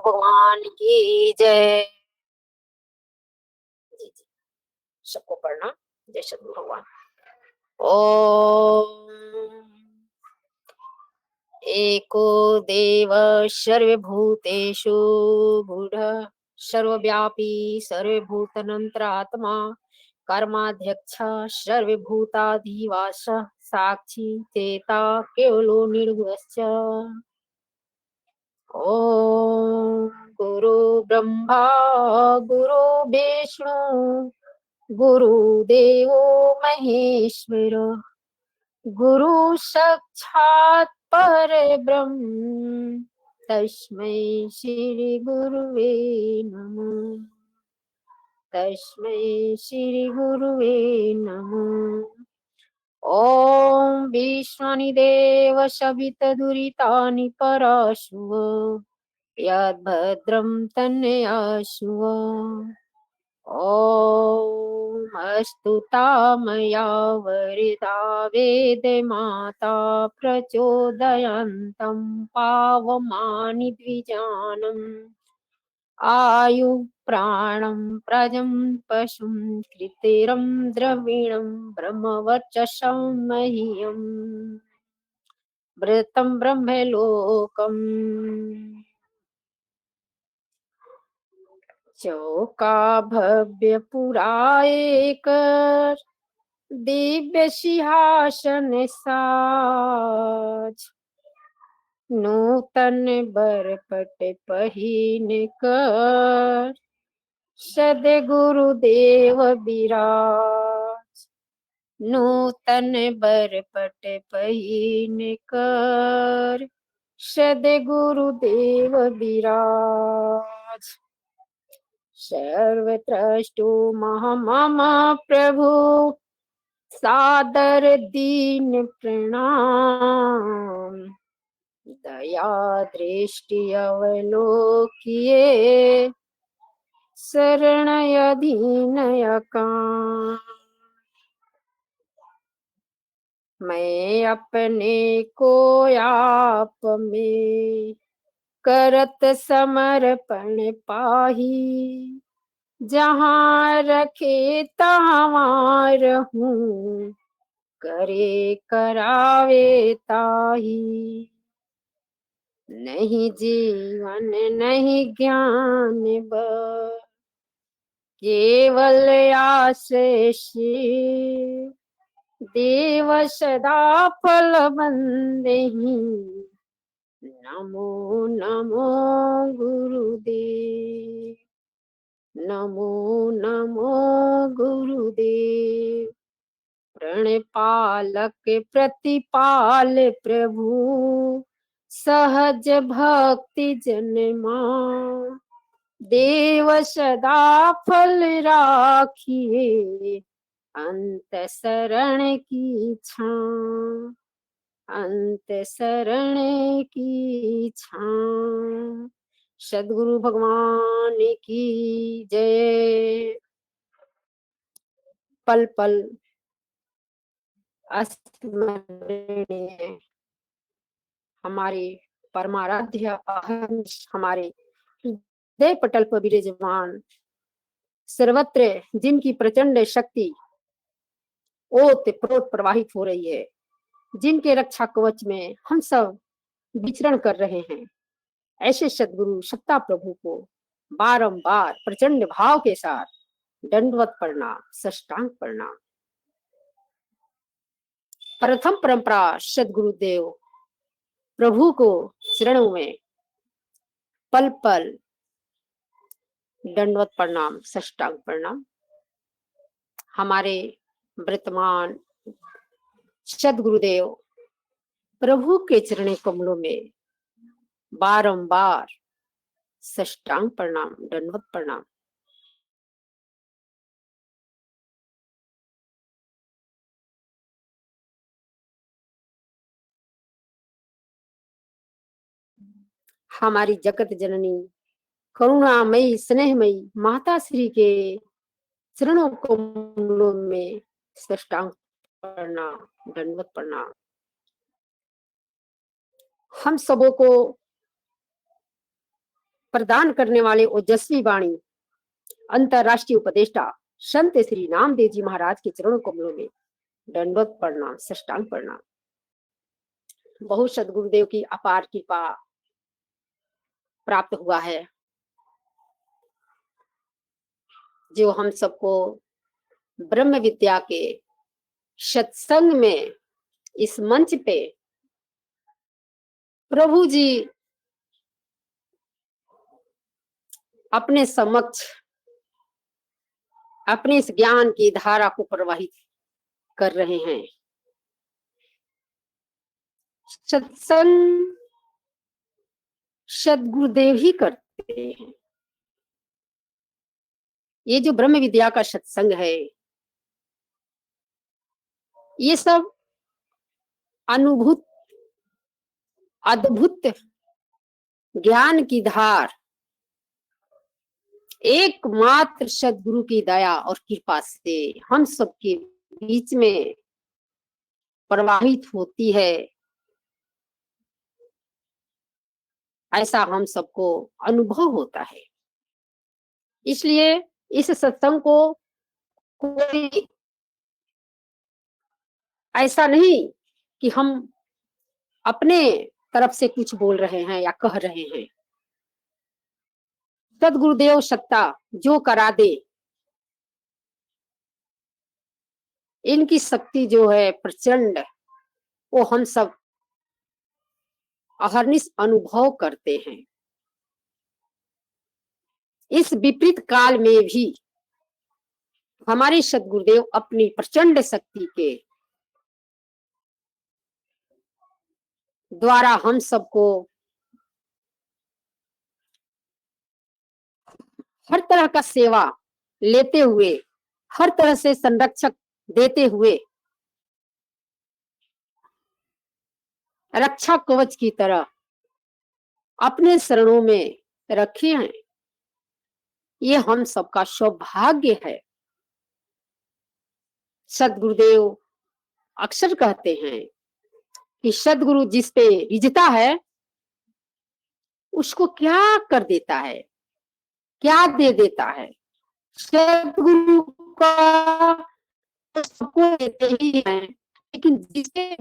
भगवान की जय। जी जी, सबको पढ़ना। जय सद्गुरु भगवान। ओम एको देव सर्वभूतेषु मूढ़ सर्वव्यापी सर्वभूतनंतरात्मा कर्माध्यक्ष सर्वभूताधिवास साक्षी चेता केवलो निर्गुणश्च। ओम गुरु ब्रह्मा गुरु विष्णु गुरुदेवो महेश्वर गुरु साक्षात् परब्रह्म तस्मै श्री गुरुवे नमः। तस्मै श्री गुरुवे नमः। ओम विश्वानि देव सवितदुरितानि पराशुव यद्भद्रं तन्याशुव। ओम अस्तुतामया वरिदा वेदमाता प्रचोदयन्तं पावमानि द्विजानम् आयु प्राणं प्रजं पशुं कृतिरं द्रविणं ब्रह्मवर्चसं मह्यम् वृतं ब्रह्मलोकम्। चौका भव्य पुराएक दिव्य सिंहासन साज नूतन बरपट पहिन कर सद्गुरुदेव विराज। नूतन बरपट पहिन कर सद्गुरुदेव विराज। सर्वत्रष्टु मम प्रभु सादर दीन प्रणाम। दया दृष्टि अवलोकिए शरणयधीनय काम। मैं अपने को आप में करत समर्पण पाही जहाँ रखे तहाँ रहूं करे करावे ताही। नहीं जीवन नहीं ज्ञान बल केवल आशीष देव सदा फल बंदेहि। नमो नमो गुरुदेव नमो नमो गुरुदेव। प्रणपालक प्रतिपाल प्रभु सहज भक्ति जनमा देव सदा फल राखिए अंत शरण की छां। अंत शरण की छां। सद्गुरु भगवान की जय। पल पल अस्मरणीय हमारे परमाराध्य अहंस हमारे हृदय पटल पर विराजमान सर्वत्र जिनकी प्रचंड शक्ति ओत प्रोत प्रवाहित हो रही है, जिनके रक्षा कवच में हम सब विचरण कर रहे हैं, ऐसे सद्गुरु सत्ता प्रभु को बारंबार प्रचंड भाव के साथ दंडवत प्रणाम साष्टांग प्रणाम। प्रथम परंपरा सद्गुरुदेव प्रभु को चरणों में पल पल दंडवत प्रणाम साष्टांग प्रणाम। हमारे वर्तमान सद्गुरुदेव प्रभु के चरण कमलों में बारंबार साष्टांग प्रणाम दंडवत प्रणाम। हमारी जगत जननी करुणामयी स्नेहमयी माता श्री के चरणों कमलों में साष्टांग प्रणाम दंडवत प्रणाम। हम सबों को प्रदान करने वाले ओजस्वी वाणी अंतरराष्ट्रीय उपदेष्टा संत श्री नामदेव जी महाराज के चरणों कमलों में दंडवत प्रणाम, साष्टांग प्रणाम। बहुत सदगुरुदेव की अपार कृपा प्राप्त हुआ है, जो हम सबको ब्रह्म विद्या के सत्संग में इस मंच पे प्रभु जी अपने समक्ष अपने इस ज्ञान की धारा को प्रवाहित कर रहे हैं। सत्संग सदगुरुदेव ही करते हैं। ये जो ब्रह्म विद्या का सत्संग है, ये सब अनुभूत अद्भुत ज्ञान की धार एकमात्र सदगुरु की दया और कृपा से हम सबके बीच में प्रवाहित होती है। ऐसा हम सबको अनुभव होता है। इसलिए इस सत्संग को कोई ऐसा नहीं कि हम अपने तरफ से कुछ बोल रहे हैं या कह रहे हैं। सदगुरुदेव सत्ता जो करा दे, इनकी शक्ति जो है प्रचंड, वो हम सब अहर्निश अनुभव करते हैं। इस विपरीत काल में भी हमारे सदगुरुदेव अपनी प्रचंड शक्ति के द्वारा हम सबको हर तरह का सेवा लेते हुए, हर तरह से संरक्षक देते हुए रक्षा कवच की तरह अपने शरणों में रखे हैं। ये हम सबका सौभाग्य है। सदगुरुदेव अक्सर कहते हैं कि सदगुरु जिस पे रिझता है उसको क्या कर देता है, क्या दे देता है। सदगुरु का तो सबको देते ही हैं, लेकिन जिसे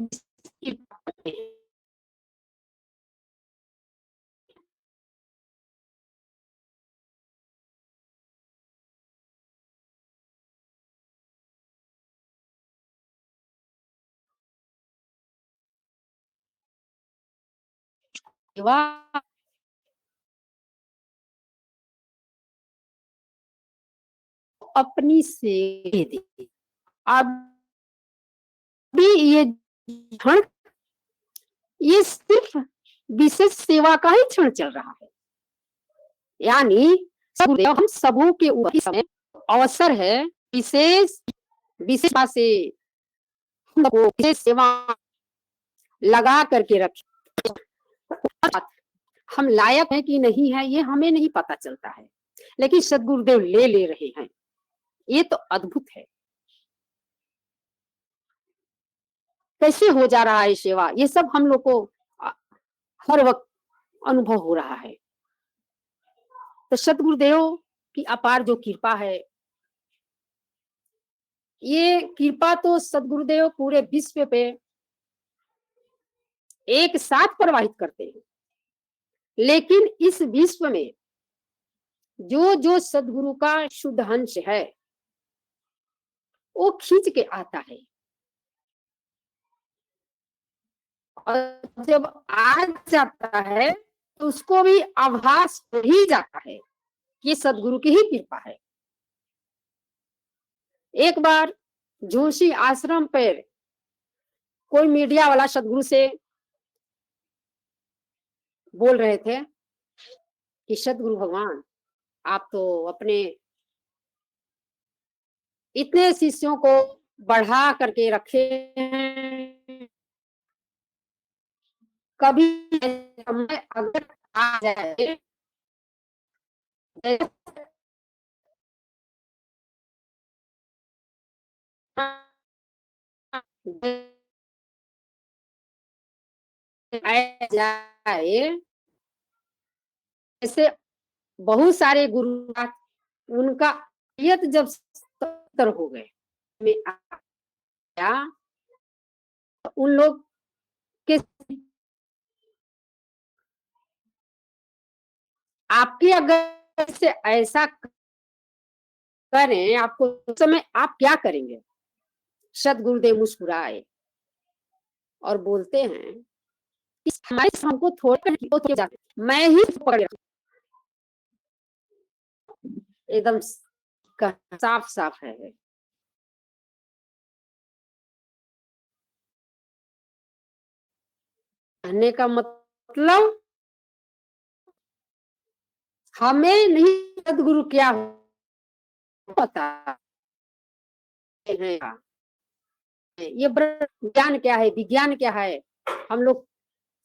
अपनी से दे। अभी ये क्षण, ये सिर्फ विशेष सेवा का ही क्षण चल रहा है। यानी हम सबों के ऊपर समय अवसर है विशेष विशेष से विशेष सेवा लगा करके रखे। हम लायक हैं कि नहीं है ये हमें नहीं पता चलता है, लेकिन सदगुरुदेव ले रहे हैं। ये तो अद्भुत है। कैसे हो जा रहा है सेवा, ये सब हम लोग को हर वक्त अनुभव हो रहा है। तो सदगुरुदेव की अपार जो कृपा है, ये कृपा तो सदगुरुदेव पूरे विश्व पे एक साथ प्रवाहित करते हैं, लेकिन इस विश्व में जो जो सदगुरु का शुद्ध अंश है वो खींच के आता है, और जब आ जाता है तो उसको भी आभास हो ही जाता है कि सदगुरु की ही कृपा है। एक बार जोशी आश्रम पर कोई मीडिया वाला सदगुरु से बोल रहे थे कि सदगुरु भगवान आप तो अपने इतने शिष्यों को बढ़ा करके रखे हैं, कभी समय अगर आ जाए जाए, ऐसे बहुत सारे गुरु, उनका नियत जब 70 हो गए में आया, उन लोग के आपके अगर से ऐसा करें आपको, उस समय आप क्या करेंगे? सदगुरुदेव मुस्कुराए और बोलते हैं कि हमारे हमको थोड़े जाते, मैं ही पकड़, एकदम साफ साफ है। कहने का मतलब हमें नहीं सदगुरु क्या पता है, ये ज्ञान क्या है, विज्ञान क्या है, हम लोग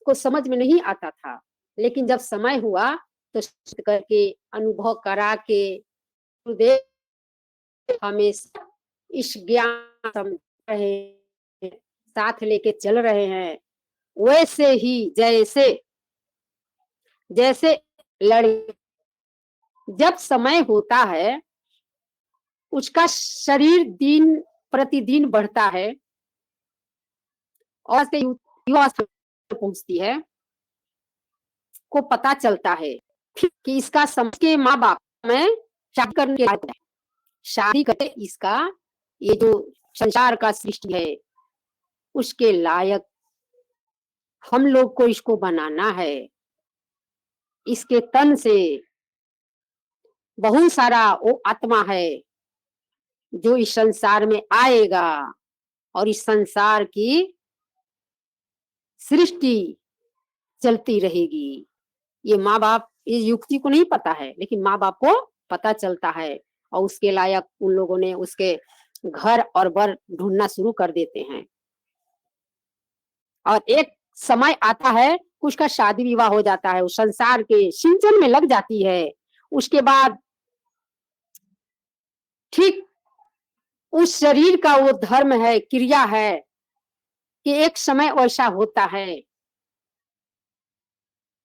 को समझ में नहीं आता था। लेकिन जब समय हुआ तो करके अनुभव करा के गुरुदेव हमेशा इस ज्ञान समझ रहे हैं, साथ लेके चल रहे हैं। वैसे ही जैसे जैसे लड़के जब समय होता है उसका शरीर दिन प्रतिदिन बढ़ता है और से युवा पहुंचती है, को पता चलता है कि इसका समझ के माँ बाप में शादी करने के लायक है, शादी करके इसका ये जो संसार का सृष्टि है उसके लायक हम लोग को इसको बनाना है। इसके तन से बहुत सारा वो आत्मा है जो इस संसार में आएगा और इस संसार की सृष्टि चलती रहेगी। ये माँ बाप इस युक्ति को नहीं पता है, लेकिन माँ बाप को पता चलता है और उसके लायक उन लोगों ने उसके घर और बर ढूंढना शुरू कर देते हैं। और एक समय आता है उसका शादी विवाह हो जाता है, उस संसार के सिंचन में लग जाती है। उसके बाद ठीक उस शरीर का वो धर्म है, क्रिया है कि एक समय वैसा होता है।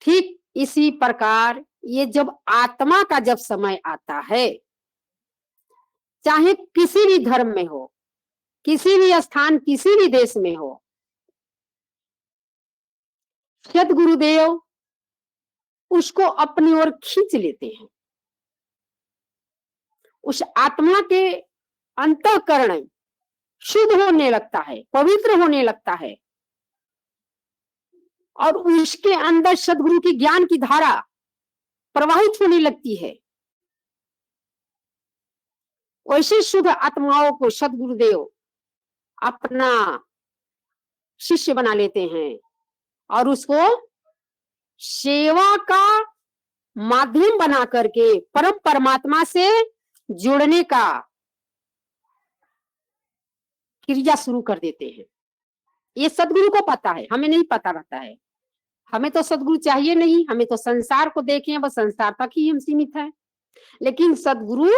ठीक इसी प्रकार ये जब आत्मा का जब समय आता है, चाहे किसी भी धर्म में हो, किसी भी स्थान, किसी भी देश में हो, सदगुरुदेव उसको अपनी ओर खींच लेते हैं। उस आत्मा के अंतःकरण शुद्ध होने लगता है, पवित्र होने लगता है और उसके अंदर सदगुरु की ज्ञान की धारा प्रवाहित होने लगती है। वैसे शुद्ध आत्माओं को सदगुरुदेव अपना शिष्य बना लेते हैं और उसको सेवा का माध्यम बना करके परम परमात्मा से जुड़ने का क्रिया शुरू कर देते हैं। ये सदगुरु को पता है, हमें नहीं पता रहता है। हमें तो सदगुरु चाहिए नहीं, हमें तो संसार को देखें, बस संसार तक ही हम सीमित है। लेकिन सदगुरु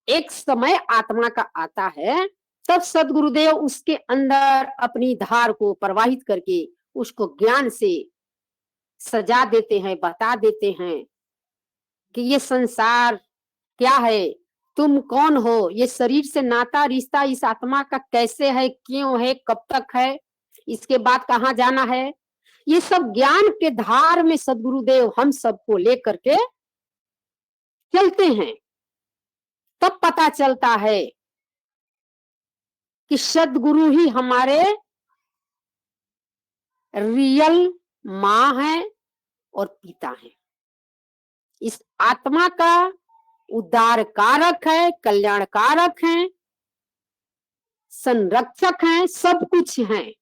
एक समय आत्मा का आता है, तब सदगुरुदेव उसके अंदर अपनी धार को प्रवाहित करके उसको ज्ञान से सजा देते हैं, बता देते हैं कि ये संसार क्या है, तुम कौन हो, ये शरीर से नाता रिश्ता इस आत्मा का कैसे है, क्यों है, कब तक है, इसके बाद कहाँ जाना है। ये सब ज्ञान के धार में सदगुरुदेव हम सबको लेकर के चलते हैं। तब पता चलता है कि सदगुरु ही हमारे रियल माँ है और पिता है। इस आत्मा का उद्धार कारक है, कल्याण कारक है, संरक्षक है, सब कुछ है।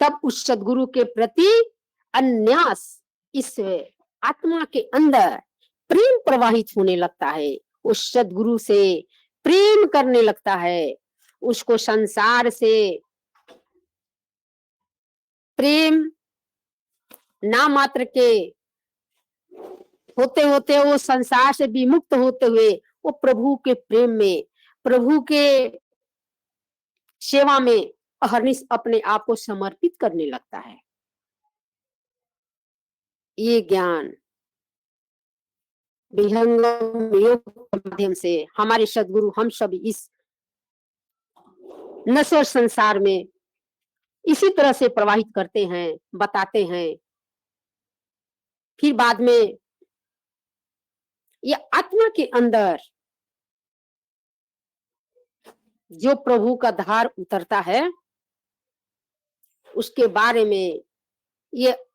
तब उस सदगुरु के प्रति अन्यास इस आत्मा के अंदर प्रेम प्रवाहित होने लगता है, उस सदगुरु से प्रेम करने लगता है, उसको संसार से प्रेम ना मात्र के होते होते वो संसार से विमुक्त होते हुए वो प्रभु के प्रेम में, प्रभु के सेवा में अहर्निश अपने आप को समर्पित करने लगता है। ये ज्ञान विहंगम योग के माध्यम से हमारे सदगुरु हम सब इस नश्वर संसार में इसी तरह से प्रवाहित करते हैं, बताते हैं। फिर बाद में ये आत्मा के अंदर जो प्रभु का धार उतरता है, उसके बारे में ये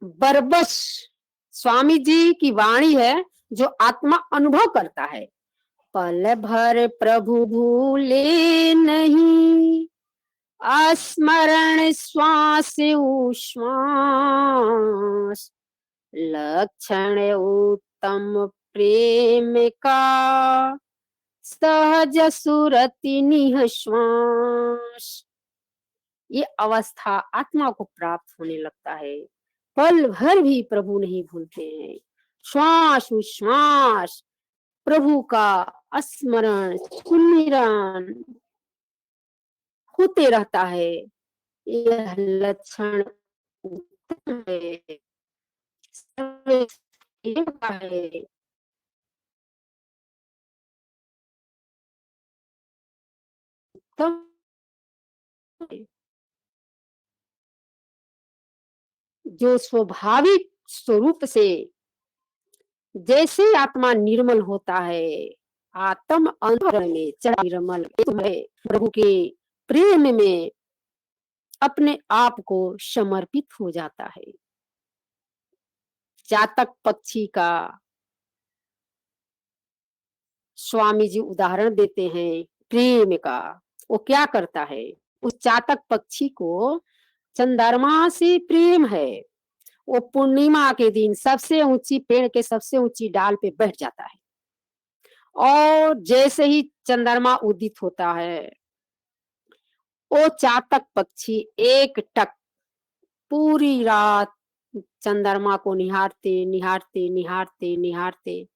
बरबस स्वामी जी की वाणी है, जो आत्मा अनुभव करता है। पल भर प्रभु भूले नहीं, स्मरण श्वास उश्वास, लक्षण उत्तम प्रेम का, सहज सुरति निःश्वास। ये अवस्था आत्मा को प्राप्त होने लगता है। पल भर भी प्रभु नहीं भूलते हैं। श्वास उश्वास प्रभु का स्मरण सुमिरन होते रहता है। यह लक्षण उत्तम है, सर्वश्रेष्ठ है। उत्तम है। जो स्वाभाविक स्वरूप से जैसे आत्मा निर्मल होता है, आत्म अंतरण में चढ़ा निर्मल है, प्रभु के प्रेम में अपने आप को समर्पित हो जाता है। चातक पक्षी का स्वामी जी उदाहरण देते हैं प्रेम का। वो क्या करता है, उस चातक पक्षी को चंद्रमा से प्रेम है। वो पूर्णिमा के दिन सबसे ऊंची पेड़ के सबसे ऊंची डाल पे बैठ जाता है, और जैसे ही चंद्रमा उदित होता है, वो चातक पक्षी एक टक पूरी रात चंद्रमा को निहारते निहारते निहारते निहारते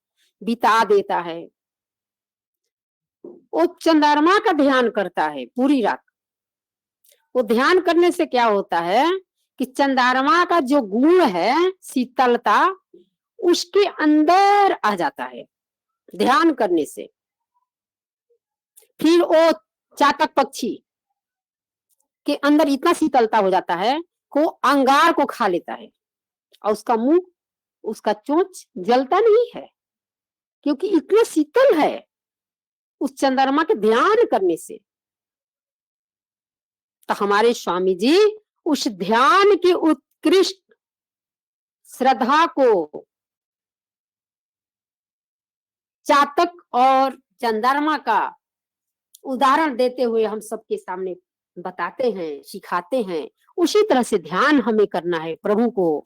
बिता देता है। वो चंद्रमा का ध्यान करता है पूरी रात। वो ध्यान करने से क्या होता है कि चंद्रमा का जो गुण है शीतलता, उसके अंदर आ जाता है ध्यान करने से। फिर वो चातक पक्षी के अंदर इतना शीतलता हो जाता है को अंगार को खा लेता है, और उसका मुंह, उसका चोंच जलता नहीं है, क्योंकि इतना शीतल है उस चंद्रमा के ध्यान करने से। तो हमारे स्वामी जी उस ध्यान की उत्कृष्ट श्रद्धा को चातक और चंद्रमा का उदाहरण देते हुए हम सबके सामने बताते हैं, सिखाते हैं। उसी तरह से ध्यान हमें करना है प्रभु को,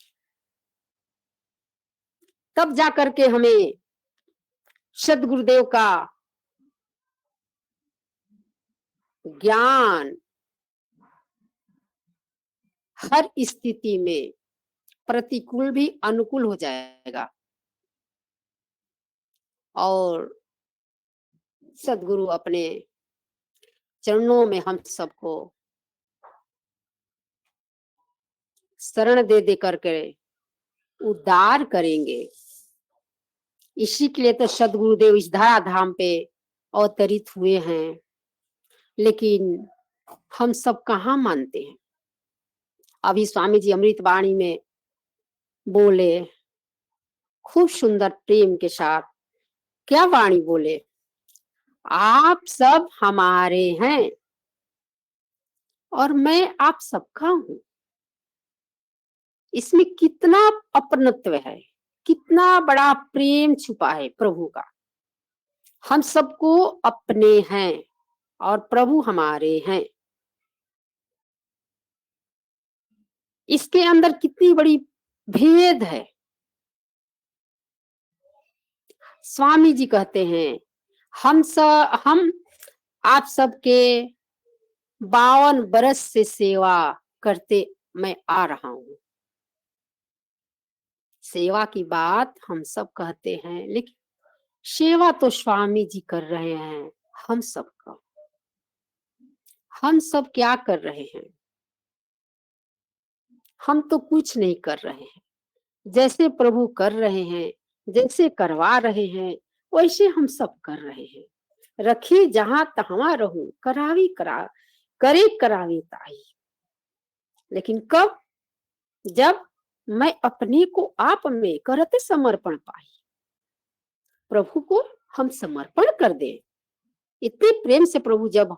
तब जाकर के हमें सदगुरुदेव का ज्ञान हर स्थिति में प्रतिकूल भी अनुकूल हो जाएगा। और सदगुरु अपने चरणों में हम सबको शरण दे दे करके उद्धार करेंगे। इसी के लिए तो सदगुरुदेव इस धरा धाम पे अवतरित हुए हैं। लेकिन हम सब कहाँ मानते हैं। अभी स्वामी जी अमृत वाणी में बोले, खूब सुंदर प्रेम के साथ क्या वाणी बोले, आप सब हमारे हैं और मैं आप सबका हूं। इसमें कितना अपनत्व है, कितना बड़ा प्रेम छुपा है प्रभु का। हम सबको अपने हैं और प्रभु हमारे हैं। इसके अंदर कितनी बड़ी भेद है। स्वामी जी कहते हैं हम आप सबके 52 बरस से सेवा करते मैं आ रहा हूं। सेवा की बात हम सब कहते हैं, लेकिन सेवा तो स्वामी जी कर रहे हैं हम सबका। हम सब क्या कर रहे हैं, हम तो कुछ नहीं कर रहे हैं। जैसे प्रभु कर रहे हैं, जैसे करवा रहे हैं, वैसे हम सब कर रहे हैं। रखी जहां तहां रहूं, करावी करा करे करावी ताई। लेकिन कब? जब मैं अपने को आप में करते समर्पण पाई, प्रभु को हम समर्पण कर दें। इतने प्रेम से प्रभु जब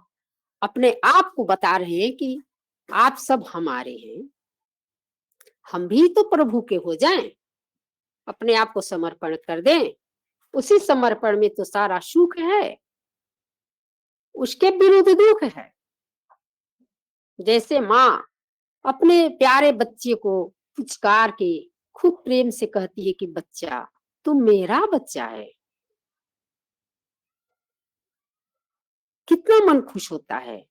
अपने आप को बता रहे हैं कि आप सब हमारे हैं, हम भी तो प्रभु के हो जाएं, अपने आप को समर्पण कर दें। उसी समर्पण में तो सारा सुख है, उसके विरुद्ध दुख है। जैसे माँ अपने प्यारे बच्चे को पुचकार के खूब प्रेम से कहती है कि बच्चा, तू मेरा बच्चा है, कितना मन खुश होता है।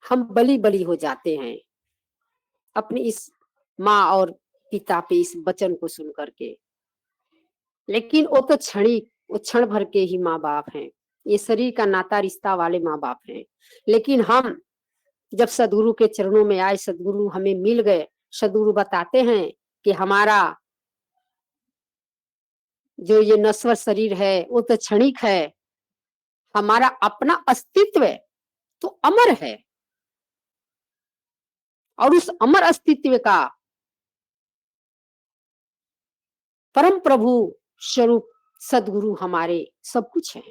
हम बली बली हो जाते हैं अपनी इस माँ और पिता पे, इस वचन को सुन करके। लेकिन वो तो वो क्षण भर के ही माँ बाप हैं, ये शरीर का नाता रिश्ता वाले माँ बाप हैं। लेकिन हम जब सदगुरु के चरणों में आए, सदगुरु हमें मिल गए, सदगुरु बताते हैं कि हमारा जो ये नश्वर शरीर है वो तो क्षणिक है, हमारा अपना अस्तित्व तो अमर है। और उस अमर अस्तित्व का परम प्रभु स्वरूप सदगुरु हमारे सब कुछ है।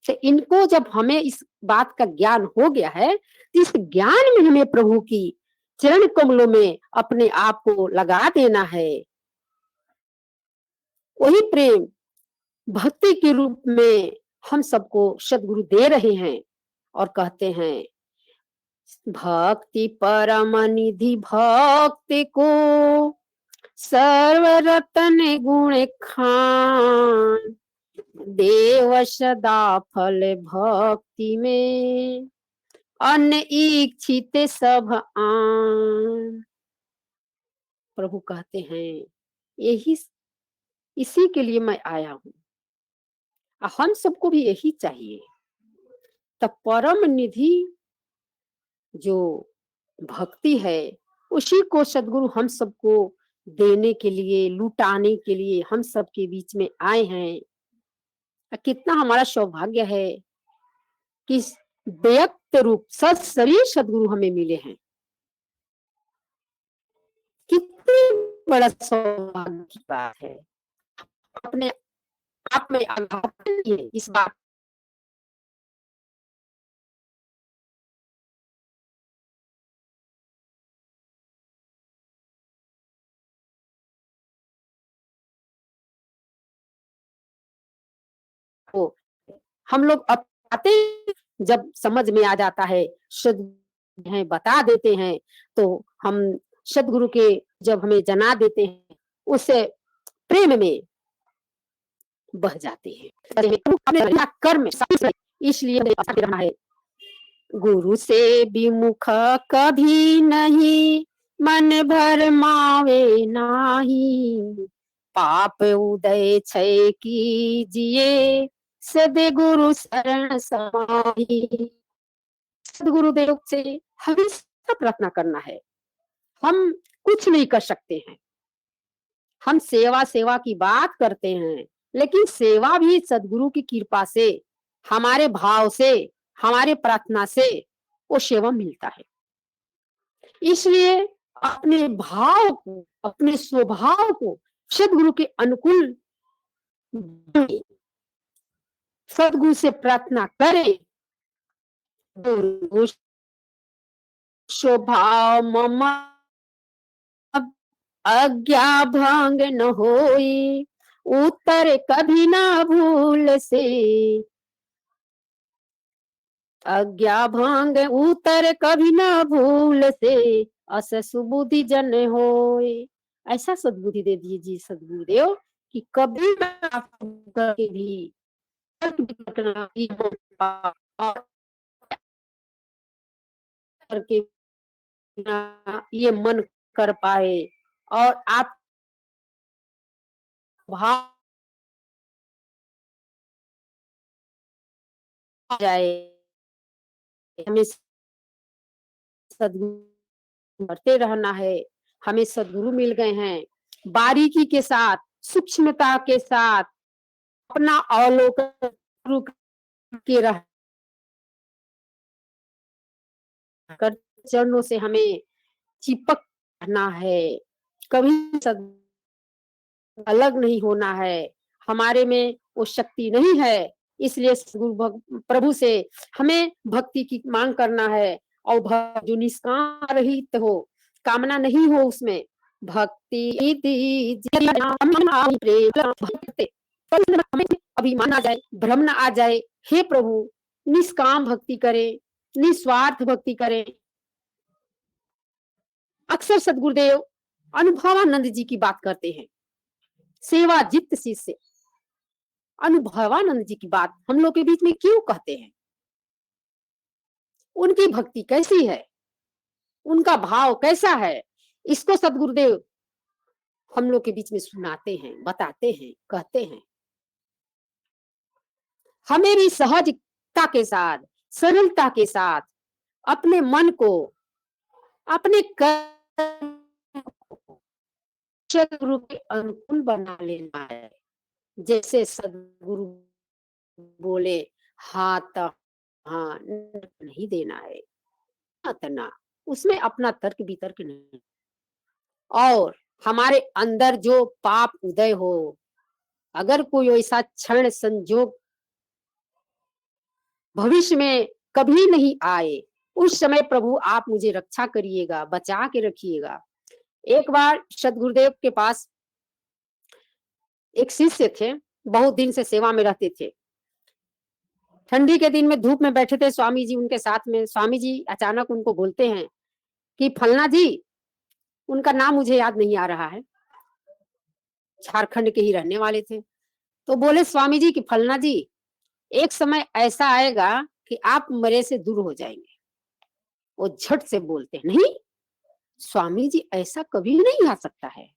तो इनको जब हमें इस बात का ज्ञान हो गया है, तो इस ज्ञान में हमें प्रभु की चरण कमलों में अपने आप को लगा देना है। वही प्रेम भक्ति के रूप में हम सबको सदगुरु दे रहे हैं और कहते हैं, भक्ति परम निधि भक्ति को सर्व रतन गुण खान, देव सदा फल भक्ति में अन्न इच्छित सब आन। प्रभु कहते हैं यही, इसी के लिए मैं आया हूँ। हम सबको भी यही चाहिए। तब परम निधि जो भक्ति है, उसी को सदगुरु हम सबको देने के लिए, लुटाने के लिए हम सबके बीच में आए हैं। कितना हमारा सौभाग्य है कि व्यक्त रूप सत शरीर सदगुरु हमें मिले हैं। कितनी बड़ा सौभाग्य की बात है। अपने आप में आघात इस बात को हम लोग अपनाते, जब समझ में आ जाता है, सदगुरु हैं बता देते हैं, तो हम सदगुरु के जब हमें जना देते हैं, उससे प्रेम में बह जाते हैं। कर्म इसलिए रहना है, गुरु से विमुख कभी नहीं, मन भर मावे नाही, पाप उदय क्षय कीजिए, सदे गुरु शरण समाहि। सदगुरुदेव से हमेशा प्रार्थना करना है। हम कुछ नहीं कर सकते हैं, हम सेवा सेवा की बात करते हैं, लेकिन सेवा भी सदगुरु की कृपा से, हमारे भाव से, हमारे प्रार्थना से वो सेवा मिलता है। इसलिए अपने भाव को, अपने स्वभाव को सदगुरु के अनुकूल सदगुरु से प्रार्थना करें। स्वभाव मम आज्ञा भंग न होई, उत्तर कभी ना भूल से, आज्ञा भंग उत्तर कभी ना भूल से, अस सुबुद्धि जन होए। ऐसा सद्बुद्धि दे दीजिए सदगुरुदेव कि कभी करके भी करके ये मन कर पाए और आप भाव जाए। हमें सदगुरु करते रहना है, हमें सद्गुरु मिल गए हैं। बारीकी के साथ, सूक्ष्मता के साथ अपना अवलोकन गुरु के रह कर चरणों से हमें चिपक रहना है, कभी अलग नहीं होना है। हमारे में वो शक्ति नहीं है, इसलिए प्रभु से हमें भक्ति की मांग करना है। और जो निष्काम रहित हो, कामना नहीं हो उसमें, भक्ति हमें अभिमान आ जाए, भ्रम न आ जाए। हे प्रभु, निष्काम भक्ति करें, निस्वार्थ भक्ति करें। अक्सर सदगुरुदेव अनुभवानंद जी की बात करते हैं, सेवा जित शिष्य। अनुभवानंद जी की बात हम लोग के बीच में क्यों कहते हैं? उनकी भक्ति कैसी है, उनका भाव कैसा है, इसको सदगुरुदेव हम लोग के बीच में सुनाते हैं, बताते हैं, कहते हैं। हमें भी सहजता के साथ, सरलता के साथ अपने मन को, अपने गुरु के अनुकूल बना लेना है। जैसे सदगुरु बोले हाथ हाँ नहीं देना है, ना उसमें अपना तर्क वितर्क नहीं। और हमारे अंदर जो पाप उदय हो, अगर कोई ऐसा क्षण संजोग भविष्य में कभी नहीं आए, उस समय प्रभु आप मुझे रक्षा करिएगा, बचा के रखिएगा। एक बार सदगुरुदेव के पास एक शिष्य थे, बहुत दिन से सेवा में रहते थे। ठंडी के दिन में धूप में बैठे थे स्वामी जी उनके साथ में। स्वामी जी अचानक उनको बोलते हैं कि फलना जी, उनका नाम मुझे याद नहीं आ रहा है, झारखंड के ही रहने वाले थे। तो बोले स्वामी जी कि फलना जी, एक समय ऐसा आएगा कि आप मेरे से दूर हो जाएंगे। वो झट से बोलते हैं, नहीं स्वामी जी, ऐसा कभी नहीं आ सकता है,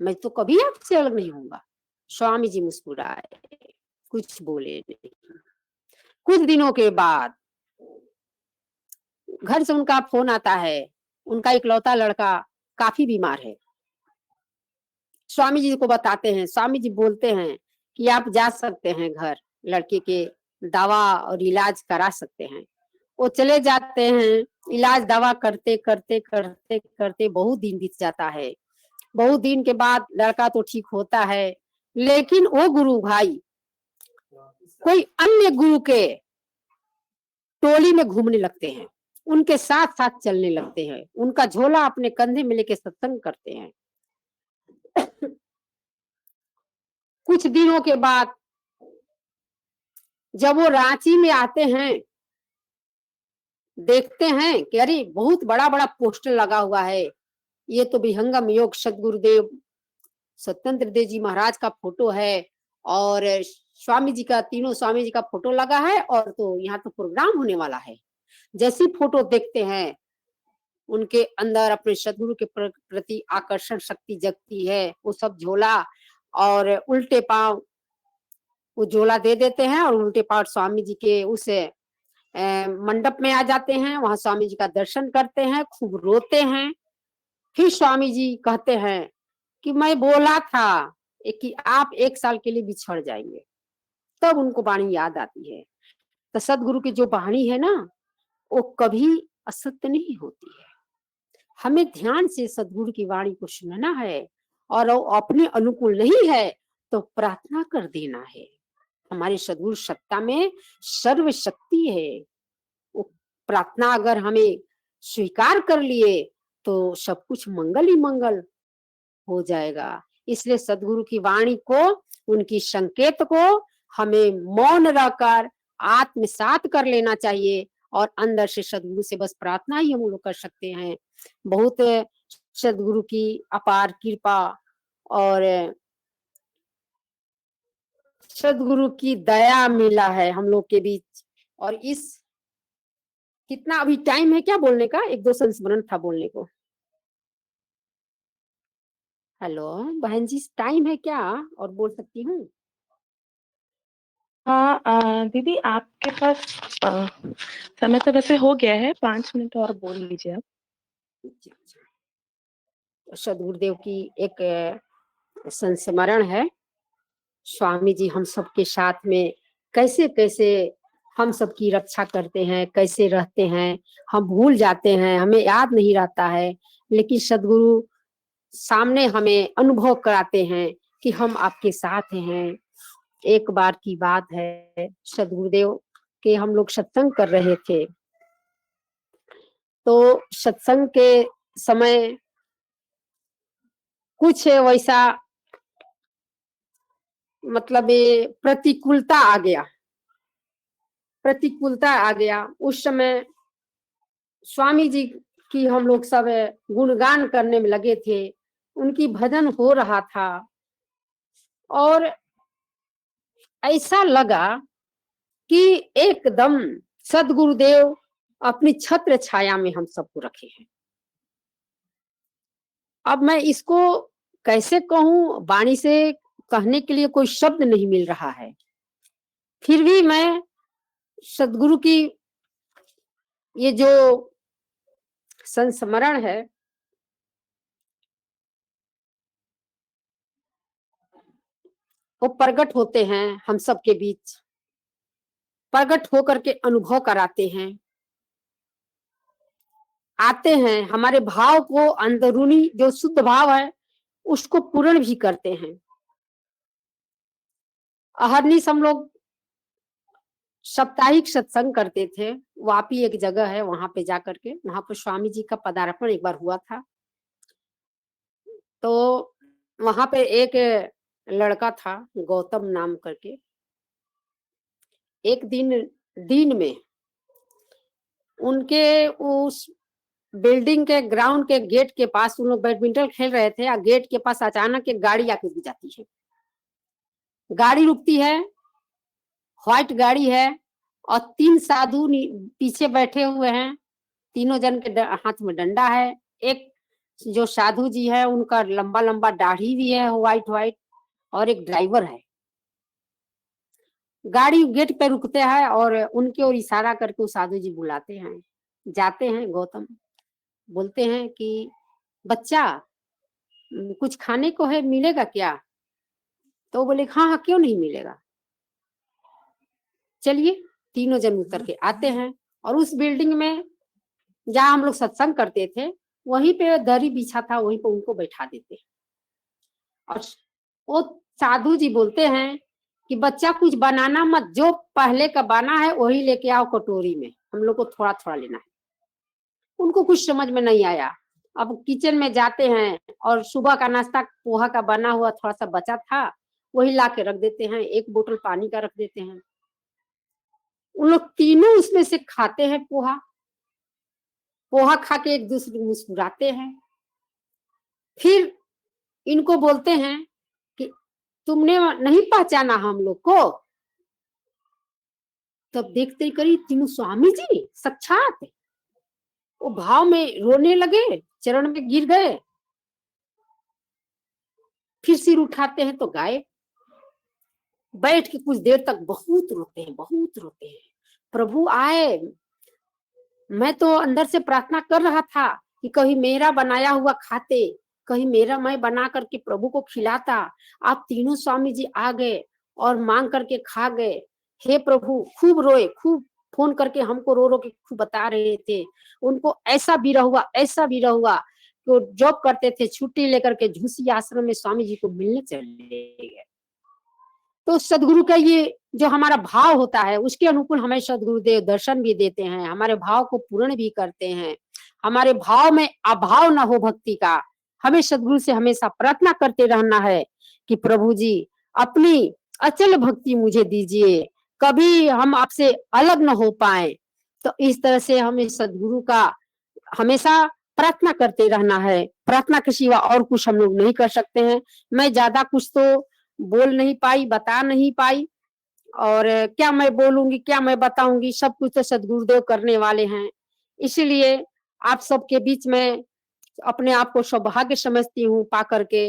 मैं तो कभी आपसे अलग नहीं होऊंगा। स्वामी जी मुस्कुराए, कुछ बोले नहीं। कुछ दिनों के बाद घर से उनका फोन आता है, उनका इकलौता लड़का काफी बीमार है। स्वामी जी को बताते हैं, स्वामी जी बोलते हैं कि आप जा सकते हैं घर, लड़के के दवा और इलाज करा सकते हैं। वो चले जाते हैं, इलाज दवा करते करते करते करते बहुत दिन बीत जाता है। बहुत दिन के बाद लड़का तो ठीक होता है, लेकिन वो गुरु भाई कोई अन्य गुरु के टोली में घूमने लगते हैं, उनके साथ साथ चलने लगते हैं, उनका झोला अपने कंधे में लेके सत्संग करते हैं। कुछ दिनों के बाद जब वो रांची में आते हैं, देखते हैं कि अरे बहुत बड़ा बड़ा पोस्टर लगा हुआ है, ये तो विहंगम योग सदगुरुदेव सत्येंद्र देव जी महाराज का फोटो है, और स्वामी जी का, तीनों स्वामी जी का फोटो लगा है, और तो यहाँ तो प्रोग्राम होने वाला है। जैसी फोटो देखते हैं, उनके अंदर अपने सदगुरु के प्रति आकर्षण शक्ति जगती है। वो सब झोला और उल्टे पांव वो झोला दे देते हैं, और उल्टे पांव स्वामी जी के उस मंडप में आ जाते हैं। वहां स्वामी जी का दर्शन करते हैं, खूब रोते हैं। फिर स्वामी जी कहते हैं कि मैं बोला था कि आप 1 साल के लिए बिछड़ जाएंगे। तब उनको वाणी याद आती है। तो सदगुरु की जो वाणी है ना, वो कभी असत्य नहीं होती है। हमें ध्यान से सदगुरु की वाणी को सुनना है, और वो अपने अनुकूल नहीं है तो प्रार्थना कर देना है। हमारे सदगुरु सत्ता में सर्वशक्ति है। वो प्रार्थना अगर हमें स्वीकार कर लिए तो सब कुछ मंगल ही मंगल हो जाएगा। इसलिए सदगुरु की वाणी को, उनकी संकेत को हमें मौन रहकर आत्मसात कर लेना चाहिए, और अंदर से सदगुरु से बस प्रार्थना ही हम लोग कर सकते हैं। बहुत सदगुरु की अपार कृपा और सदगुरु की दया मिला है हम लोग के बीच। और इस कितना अभी टाइम है क्या बोलने का? 1-2 संस्मरण था बोलने को। हेलो बहन जी, टाइम है क्या और बोल सकती हूँ? हाँ दीदी, आपके पास समय तो वैसे हो गया है, 5 मिनट और बोल लीजिए आप। सदगुरुदेव की एक संस्मरण है। स्वामी जी हम सबके साथ में कैसे कैसे हम सबकी रक्षा करते हैं, कैसे रहते हैं, हम भूल जाते हैं, हमें याद नहीं रहता है, लेकिन सदगुरु सामने हमें अनुभव कराते हैं कि हम आपके साथ हैं। एक बार की बात है, सदगुरुदेव के हम लोग सत्संग कर रहे थे, तो सत्संग के समय कुछ वैसा मतलब ये प्रतिकूलता आ गया। उस समय स्वामी जी की हम लोग सब गुणगान करने में लगे थे, उनकी भजन हो रहा था और ऐसा लगा कि एकदम सदगुरुदेव अपनी छत्र छाया में हम सबको रखे हैं। अब मैं इसको कैसे कहूं, वाणी से कहने के लिए कोई शब्द नहीं मिल रहा है। फिर भी मैं सदगुरु की ये जो संस्मरण है, वो प्रकट होते हैं हम सबके बीच, प्रकट होकर के अनुभव कराते हैं, आते हैं, हमारे भाव को, अंदरूनी जो शुद्ध भाव है उसको पूर्ण भी करते हैं। अहरनिश हम लोग साप्ताहिक सत्संग करते थे। वापी एक जगह है, वहां पे जाकर के, वहां पर स्वामी जी का पदार्पण एक बार हुआ था। तो वहां पे एक लड़का था गौतम नाम करके। एक दिन में उनके उस बिल्डिंग के ग्राउंड के गेट के पास उन लोग बैडमिंटन खेल रहे थे और गेट के पास अचानक एक गाड़ी आके रुक जाती है। गाड़ी रुकती है, व्हाइट गाड़ी है और 3 साधु पीछे बैठे हुए हैं। तीनों जन के हाथ में डंडा है। एक जो साधु जी है उनका लंबा लंबा दाढ़ी भी है, व्हाइट व्हाइट, और एक ड्राइवर है। गाड़ी गेट पे रुकते हैं और उनके ओर इशारा करके वो साधु जी बुलाते हैं। जाते हैं, गौतम बोलते हैं कि बच्चा कुछ खाने को है, मिलेगा क्या? तो बोले हाँ हाँ, क्यों नहीं मिलेगा, चलिए। तीनों जन उतर के आते हैं और उस बिल्डिंग में जहाँ हम लोग सत्संग करते थे वहीं पे दरी बिछा था, वहीं पे उनको बैठा देते। और वो साधु जी बोलते हैं कि बच्चा कुछ बनाना मत, जो पहले का बना है वही लेके आओ कटोरी में, हम लोग को थोड़ा थोड़ा लेना है। उनको कुछ समझ में नहीं आया। अब किचन में जाते हैं और सुबह का नाश्ता पोहा का बना हुआ थोड़ा सा बचा था, वही ला के रख देते हैं, एक बोतल पानी का रख देते हैं। उन लोग तीनों उसमें से खाते हैं पोहा। पोहा खा के एक दूसरे को मुस्कुराते हैं। फिर इनको बोलते हैं कि तुमने नहीं पहचाना हम लोग को? तब देखते ही करी तीनों स्वामी जी साक्षात, वो भाव में रोने लगे, चरण में गिर गए। फिर सिर उठाते हैं तो गायब। बैठ के कुछ देर तक बहुत रोते हैं, बहुत रोते हैं। प्रभु आए। मैं तो अंदर से प्रार्थना कर रहा था कि कहीं मेरा बनाया हुआ खाते, कहीं मेरा मैं बना करके प्रभु को खिलाता। आप तीनों स्वामी जी आ गए और मांग करके खा गए। हे प्रभु, खूब रोए, खूब फोन करके हमको रो रो के खूब बता रहे थे। उनको ऐसा भी हुआ, ऐसा भी हुआ। तो जॉब करते थे, छुट्टी लेकर के झूसी आश्रम में स्वामी जी को मिलने चले गए। तो सदगुरु का ये जो हमारा भाव होता है उसके अनुकूल हमें सदगुरुदेव दर्शन भी देते हैं, हमारे भाव को पूर्ण भी करते हैं। हमारे भाव में अभाव ना हो भक्ति का, हमें सदगुरु से हमेशा प्रार्थना करते रहना है कि प्रभु जी अपनी अचल भक्ति मुझे दीजिए, कभी हम आपसे अलग न हो पाए। तो इस तरह से हमें सदगुरु का हमेशा प्रार्थना करते रहना है। प्रार्थना के सिवा और कुछ हम लोग नहीं कर सकते हैं। मैं ज्यादा कुछ तो बोल नहीं पाई, बता नहीं पाई, और क्या मैं बोलूंगी, क्या मैं बताऊंगी, सब कुछ तो सदगुरुदेव करने वाले हैं। इसीलिए आप सबके बीच में अपने आप को सौभाग्य समझती हूँ पा करके।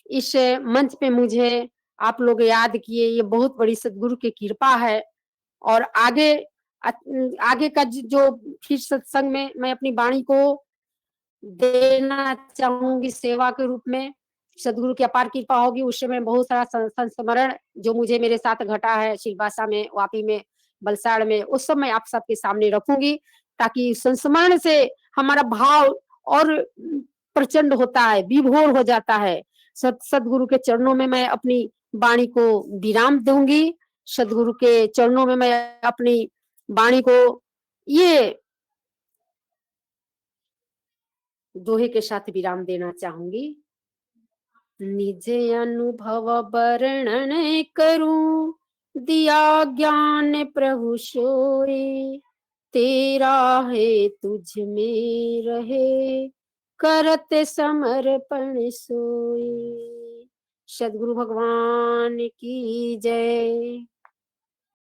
इस मंच पे मुझे आप लोग याद किए, ये बहुत बड़ी सदगुरु की कृपा है। और आगे आगे का जो फिर सत्संग में मैं अपनी वाणी को देना चाहूंगी सेवा के रूप में। सदगुरु की अपार कृपा होगी, उस समय बहुत सारा संस्मरण जो मुझे मेरे साथ घटा है सिलवासा में, वापी में, बलसाड़ में, उस सब मैं आप सबके सामने रखूंगी, ताकि संस्मरण से हमारा भाव और प्रचंड होता है, विभोर हो जाता है। सदगुरु के चरणों में मैं अपनी वाणी को विराम दूंगी। सदगुरु के चरणों में मैं अपनी वाणी को ये दोहे के साथ विराम देना चाहूंगी। निज अनुभव वर्णन करूं, दिया ज्ञान प्रभु सोए, तेरा है तुझ में रहे, करत समर्पण सोए। सदगुरु भगवान की जय।